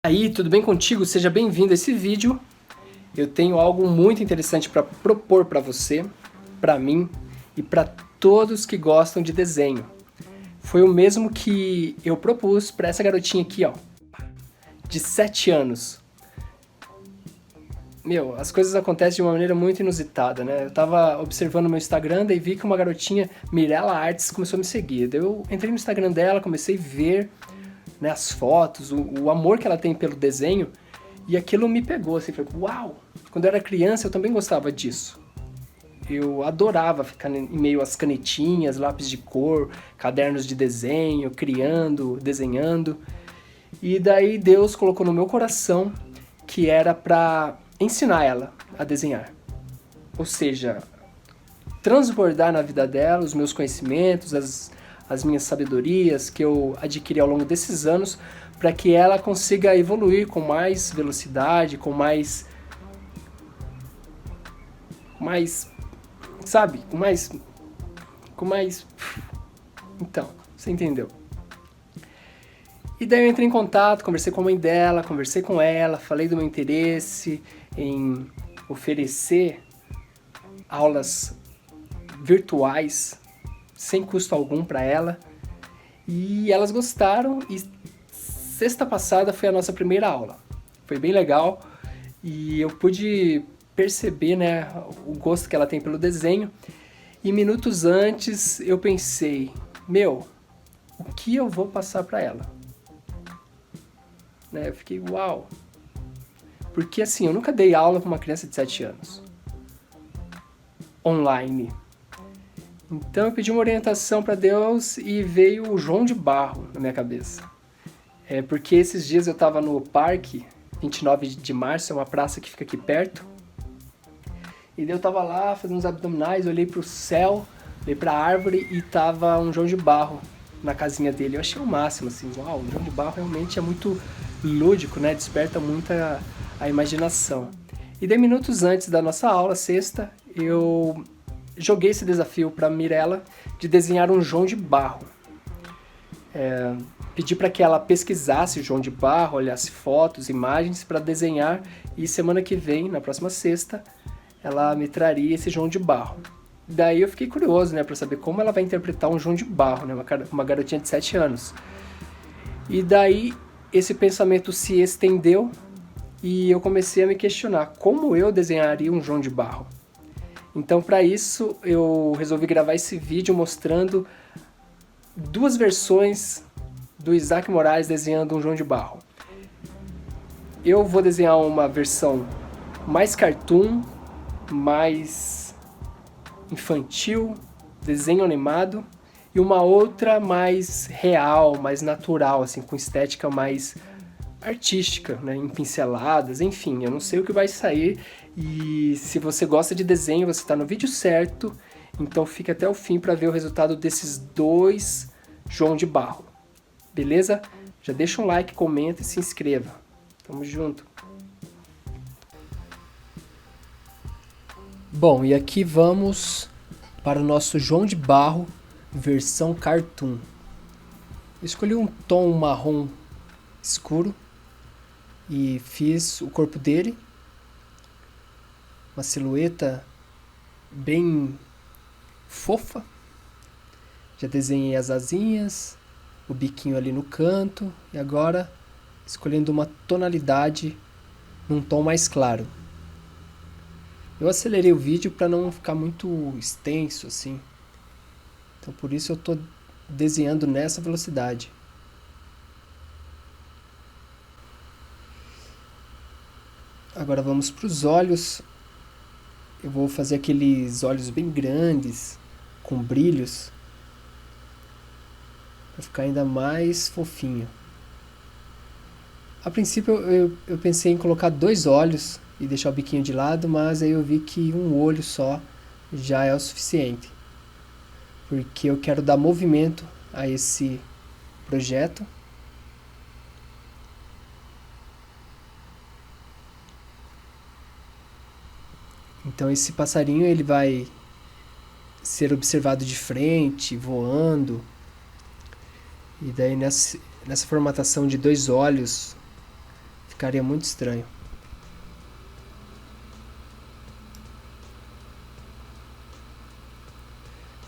Aí, tudo bem contigo? Seja bem-vindo a esse vídeo. Eu tenho algo muito interessante para propor para você, para mim e para todos que gostam de desenho. Foi o mesmo que eu propus para essa garotinha aqui, ó, de 7 anos. Meu, as coisas acontecem de uma maneira muito inusitada, né? Eu tava observando meu Instagram, daí vi que uma garotinha, Mirella Artes, começou a me seguir. Daí eu entrei no Instagram dela, comecei a ver, né, as fotos, o amor que ela tem pelo desenho, e aquilo me pegou, assim, falei, uau! Quando eu era criança eu também gostava disso. Eu adorava ficar em meio às canetinhas, lápis de cor, cadernos de desenho, criando, desenhando. E daí Deus colocou no meu coração que era para ensinar ela a desenhar. Ou seja, transbordar na vida dela os meus conhecimentos, as minhas sabedorias que eu adquiri ao longo desses anos, para que ela consiga evoluir com mais velocidade, com mais, sabe, com mais, então, você entendeu? E daí eu entrei em contato, conversei com a mãe dela, conversei com ela, falei do meu interesse em oferecer aulas virtuais sem custo algum para ela. E elas gostaram e sexta passada foi a nossa primeira aula. Foi bem legal e eu pude perceber, né, o gosto que ela tem pelo desenho. E minutos antes eu pensei, meu, o que eu vou passar para ela? Né, eu fiquei, uau! Porque assim, eu nunca dei aula para uma criança de 7 anos. Online. Então eu pedi uma orientação para Deus e veio o João de Barro na minha cabeça. Porque esses dias eu estava no parque, 29 de março, é uma praça que fica aqui perto. E daí eu estava lá fazendo uns abdominais, olhei para o céu, olhei para a árvore e tava um João de Barro na casinha dele. Eu achei o máximo, assim, uau, o João de Barro realmente é muito lúdico, né? Desperta muito a imaginação. E daí minutos antes da nossa aula, sexta, eu joguei esse desafio para Mirella de desenhar um João de Barro. Pedi para que ela pesquisasse o João de Barro, olhasse fotos, imagens para desenhar e semana que vem, na próxima sexta, ela me traria esse João de Barro. Daí eu fiquei curioso, né, para saber como ela vai interpretar um João de Barro, né, uma garotinha de 7 anos. E daí esse pensamento se estendeu e eu comecei a me questionar como eu desenharia um João de Barro. Então, para isso, eu resolvi gravar esse vídeo mostrando duas versões do Isaac Moraes desenhando um João de Barro. Eu vou desenhar uma versão mais cartoon, mais infantil, desenho animado, e uma outra mais real, mais natural, assim, com estética mais artística, né, em pinceladas, enfim, eu não sei o que vai sair. E se você gosta de desenho, você está no vídeo certo, então fique até o fim para ver o resultado desses dois João de Barro, beleza? Já deixa um like, comenta e se inscreva. Tamo junto. Bom, e aqui vamos para o nosso João de Barro versão cartoon. Eu escolhi um tom marrom escuro e fiz o corpo dele, uma silhueta bem fofa. Já desenhei as asinhas, o biquinho ali no canto e agora escolhendo uma tonalidade num tom mais claro. Eu acelerei o vídeo para não ficar muito extenso assim, então por isso eu estou desenhando nessa velocidade. Agora vamos para os olhos. Eu vou fazer aqueles olhos bem grandes, com brilhos, para ficar ainda mais fofinho. A princípio eu pensei em colocar 2 olhos e deixar o biquinho de lado, mas aí eu vi que um olho só já é o suficiente. Porque eu quero dar movimento a esse projeto. Então esse passarinho ele vai ser observado de frente, voando. E daí nessa formatação de 2 olhos Ficaria muito estranho.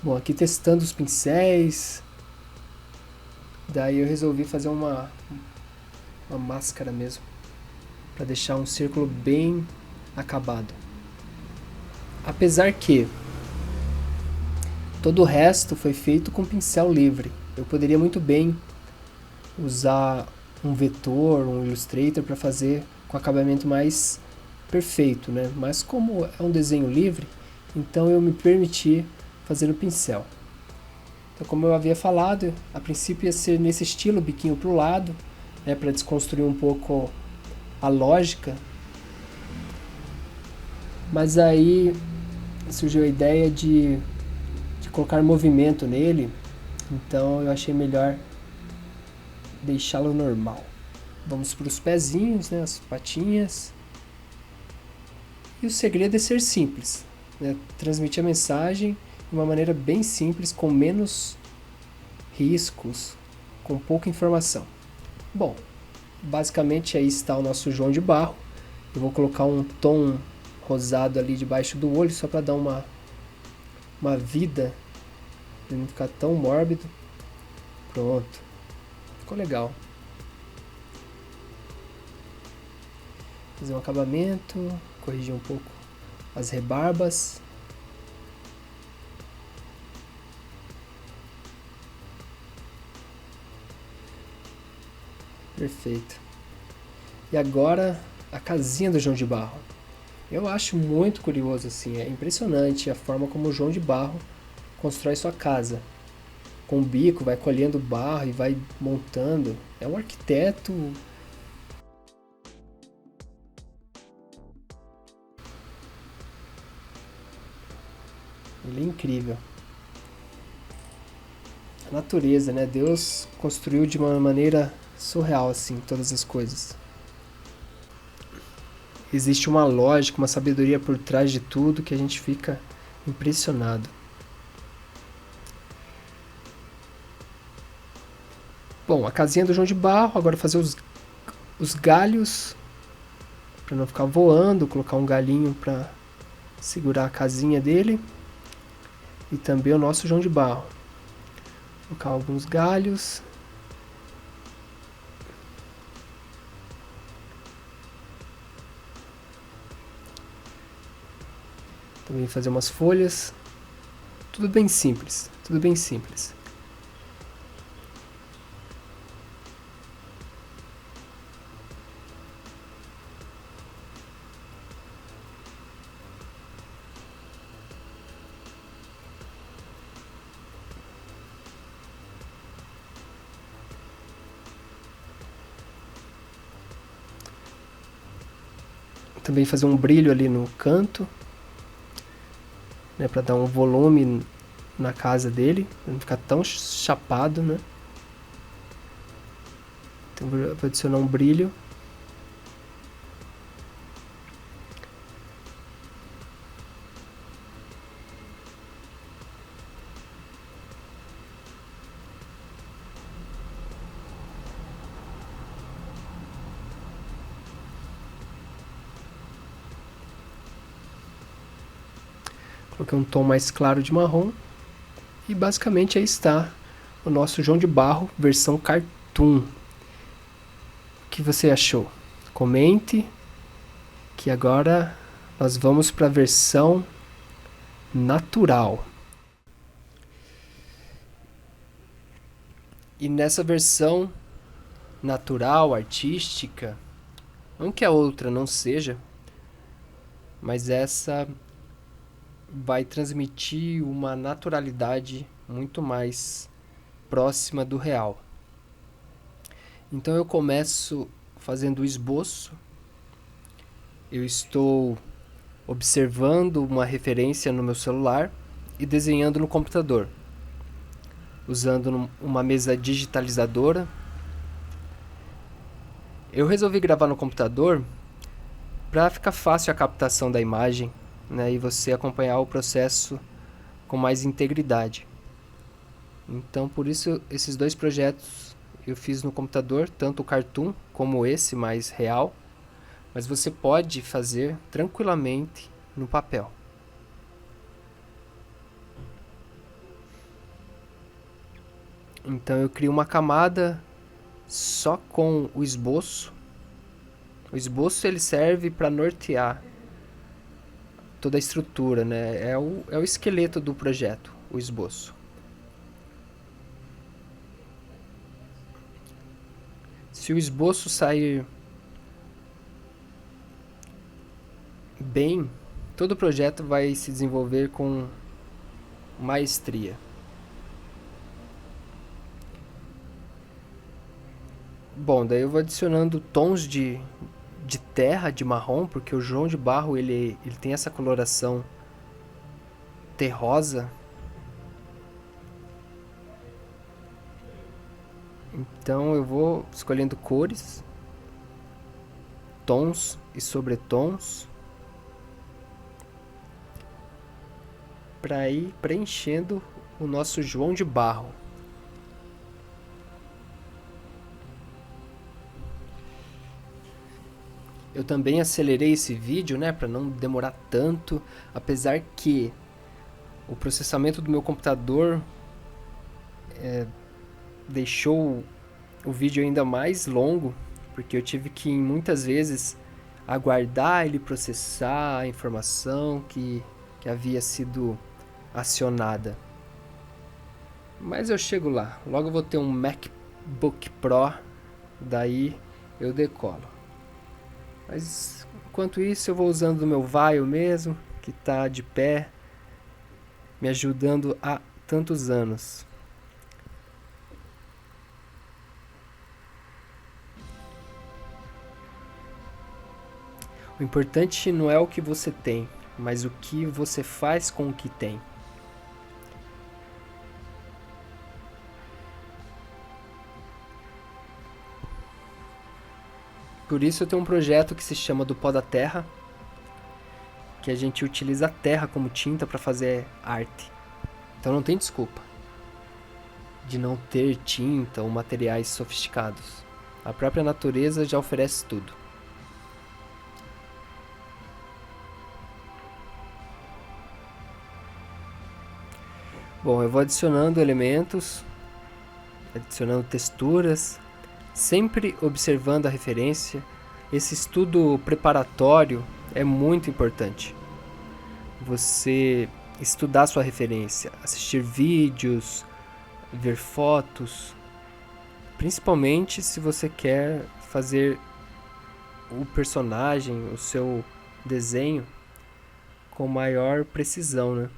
Bom, aqui testando os pincéis. Daí eu resolvi fazer uma máscara mesmo, para deixar um círculo bem acabado. Apesar que todo o resto foi feito com pincel livre. Eu poderia muito bem usar um vetor, um Illustrator para fazer com acabamento mais perfeito, né? Mas como é um desenho livre, então eu me permiti fazer no pincel. Então, como eu havia falado, a princípio ia ser nesse estilo, biquinho para o lado, né, para desconstruir um pouco a lógica. Mas aí surgiu a ideia de colocar movimento nele, então eu achei melhor deixá-lo normal. Vamos para os pezinhos, né, as patinhas. E o segredo é ser simples, né, transmitir a mensagem de uma maneira bem simples, com menos riscos, com pouca informação. Bom, basicamente aí está o nosso João de Barro. Eu vou colocar um tom rosado ali debaixo do olho, só para dar uma vida, para não ficar tão mórbido. Pronto, ficou legal. Fazer um acabamento, corrigir um pouco as rebarbas. Perfeito. E agora a casinha do João de Barro. Eu acho muito curioso assim, é impressionante a forma como o João de Barro constrói sua casa. Com o bico, vai colhendo barro e vai montando. É um arquiteto. Ele é incrível. A natureza, né? Deus construiu de uma maneira surreal assim todas as coisas. Existe uma lógica, uma sabedoria por trás de tudo que a gente fica impressionado. Bom, a casinha do João de Barro, agora fazer os galhos para não ficar voando, colocar um galinho para segurar a casinha dele. E também o nosso João de Barro. Colocar alguns galhos. Também fazer umas folhas. Tudo bem simples, tudo bem simples. Também fazer um brilho ali no canto, né, para dar um volume na casa dele, para não ficar tão chapado, né? Então vou adicionar um brilho. Coloquei um tom mais claro de marrom. E basicamente aí está o nosso João de Barro versão cartoon. O que você achou? Comente, que agora nós vamos para a versão natural. E nessa versão natural, artística, não que a outra não seja, mas essa vai transmitir uma naturalidade muito mais próxima do real. Então eu começo fazendo o esboço. Eu estou observando uma referência no meu celular e desenhando no computador, usando uma mesa digitalizadora. Eu resolvi gravar no computador para ficar fácil a captação da imagem, né, e você acompanhar o processo com mais integridade. Então, por isso, esses dois projetos eu fiz no computador, tanto o cartoon como esse mais real, mas você pode fazer tranquilamente no papel. Então eu crio uma camada só com o esboço. O esboço ele serve para nortear toda a estrutura, né? É o esqueleto do projeto, o esboço. Se o esboço sair bem, todo o projeto vai se desenvolver com maestria. Bom, daí eu vou adicionando tons de terra, de marrom, porque o João de Barro ele tem essa coloração terrosa. Então eu vou escolhendo cores, tons e sobretons para ir preenchendo o nosso João de Barro. Eu também acelerei esse vídeo, né, para não demorar tanto, apesar que o processamento do meu computador deixou o vídeo ainda mais longo, porque eu tive que muitas vezes aguardar ele processar a informação que havia sido acionada. Mas eu chego lá, logo eu vou ter um MacBook Pro, daí eu decolo. Mas enquanto isso eu vou usando o meu Vaio mesmo, que está de pé, me ajudando há tantos anos. O importante não é o que você tem, mas o que você faz com o que tem. Por isso eu tenho um projeto que se chama do Pó da Terra, que a gente utiliza a terra como tinta para fazer arte. Então não tem desculpa de não ter tinta ou materiais sofisticados. A própria natureza já oferece tudo. Bom, eu vou adicionando elementos, adicionando texturas, sempre observando a referência. Esse estudo preparatório é muito importante. Você estudar sua referência, assistir vídeos, ver fotos, principalmente se você quer fazer o personagem, o seu desenho com maior precisão, né?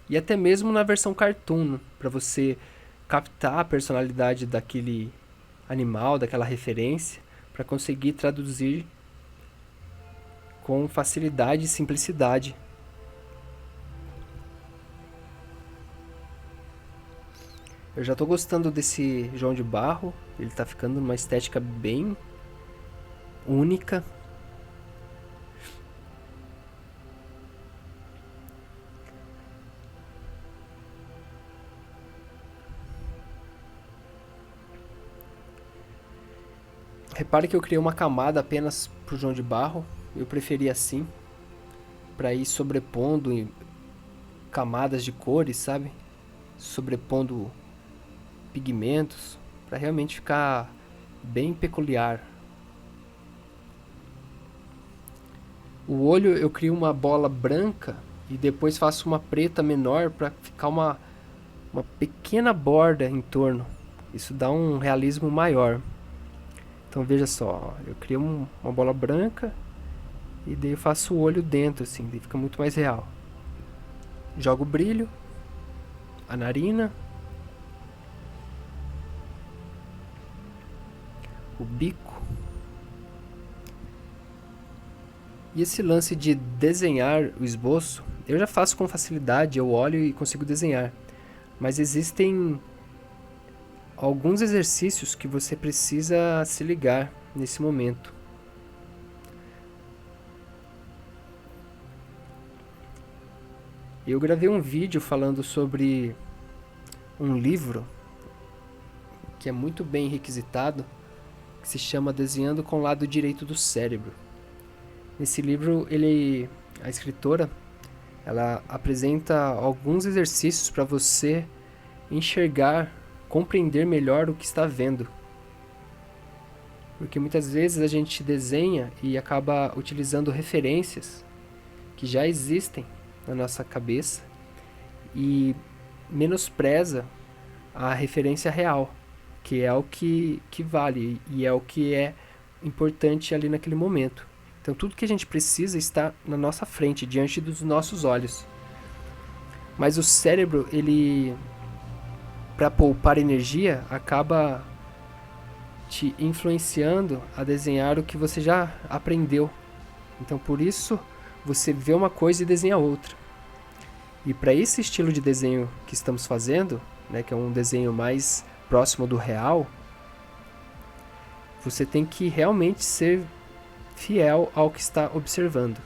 E até mesmo na versão cartoon, para você captar a personalidade daquele animal, daquela referência, para conseguir traduzir com facilidade e simplicidade. Eu já estou gostando desse João de Barro, ele está ficando numa estética bem única. Repare que eu criei uma camada apenas para o João de Barro. Eu preferi assim, para ir sobrepondo em camadas de cores, sabe? Sobrepondo pigmentos, para realmente ficar bem peculiar. O olho eu crio uma bola branca e depois faço uma preta menor para ficar uma pequena borda em torno. Isso dá um realismo maior. Então veja só, eu crio uma bola branca e daí eu faço o olho dentro, assim, daí fica muito mais real. Jogo brilho, a narina, o bico. E esse lance de desenhar o esboço, eu já faço com facilidade, eu olho e consigo desenhar. Mas existem alguns exercícios que você precisa se ligar nesse momento. Eu gravei um vídeo falando sobre um livro que é muito bem requisitado, que se chama Desenhando com o Lado Direito do Cérebro. Nesse livro, a escritora, ela apresenta alguns exercícios para você enxergar, compreender melhor o que está vendo. Porque muitas vezes a gente desenha e acaba utilizando referências que já existem na nossa cabeça e menospreza a referência real, que é o que vale e é o que é importante ali naquele momento. Então tudo que a gente precisa está na nossa frente, diante dos nossos olhos. Mas o cérebro, para poupar energia, acaba te influenciando a desenhar o que você já aprendeu. Então por isso você vê uma coisa e desenha outra. E para esse estilo de desenho que estamos fazendo, né, que é um desenho mais próximo do real, você tem que realmente ser fiel ao que está observando.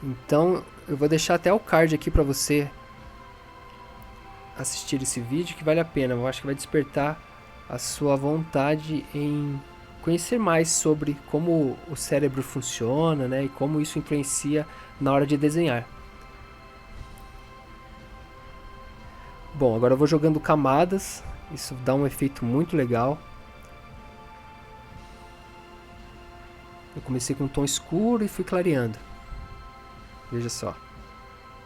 Então eu vou deixar até o card aqui para você assistir esse vídeo, que vale a pena. Eu acho que vai despertar a sua vontade em conhecer mais sobre como o cérebro funciona, né, e como isso influencia na hora de desenhar. Bom, agora eu vou jogando camadas, isso dá um efeito muito legal. Eu comecei com um tom escuro e fui clareando. Veja só,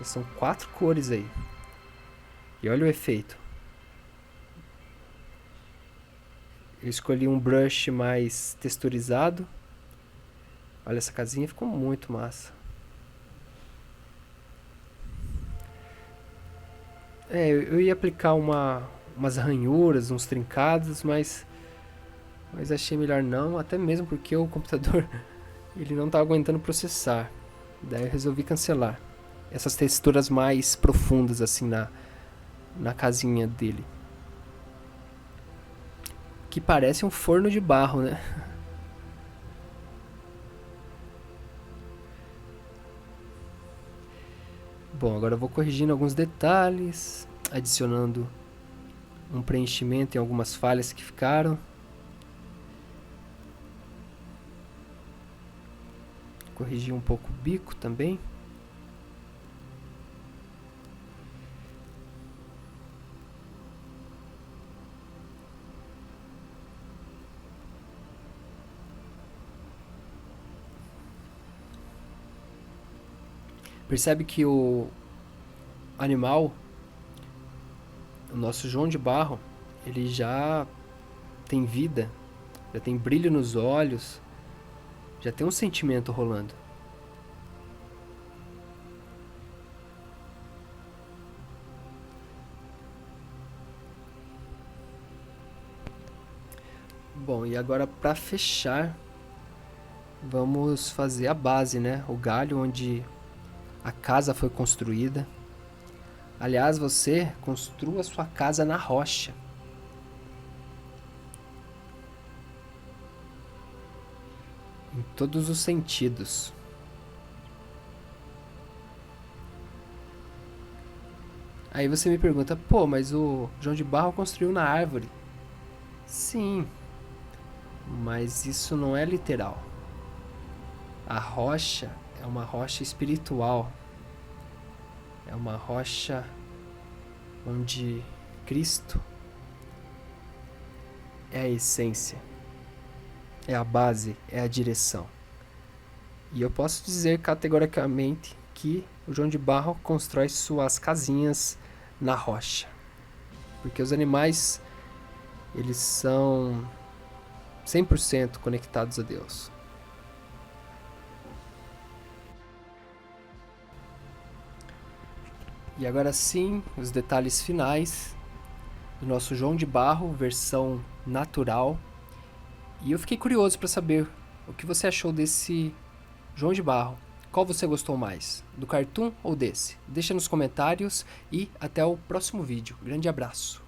são 4 cores aí. E olha o efeito. Eu escolhi um brush mais texturizado. Olha, essa casinha ficou muito massa. Eu ia aplicar umas ranhuras, uns trincados, mas achei melhor não, até mesmo porque o computador ele não tá aguentando processar. Daí eu resolvi cancelar essas texturas mais profundas assim na casinha dele. Que parece um forno de barro, né? Bom, agora eu vou corrigindo alguns detalhes, adicionando um preenchimento em algumas falhas que ficaram. Corrigir um pouco o bico também. Percebe que o animal, o nosso João de Barro, ele já tem vida, já tem brilho nos olhos, já tem um sentimento rolando. Bom, e agora para fechar, vamos fazer a base, né? O galho onde a casa foi construída. Aliás, você construa sua casa na rocha. Em todos os sentidos. Aí você me pergunta, pô, mas o João de Barro construiu na árvore. Sim, mas isso não é literal. A rocha é uma rocha espiritual. É uma rocha onde Cristo é a essência, é a base, é a direção. E eu posso dizer categoricamente que o João de Barro constrói suas casinhas na rocha. Porque os animais, eles são 100% conectados a Deus. E agora sim, os detalhes finais do nosso João de Barro, versão natural. E eu fiquei curioso para saber o que você achou desse João de Barro. Qual você gostou mais? Do cartoon ou desse? Deixa nos comentários e até o próximo vídeo. Grande abraço!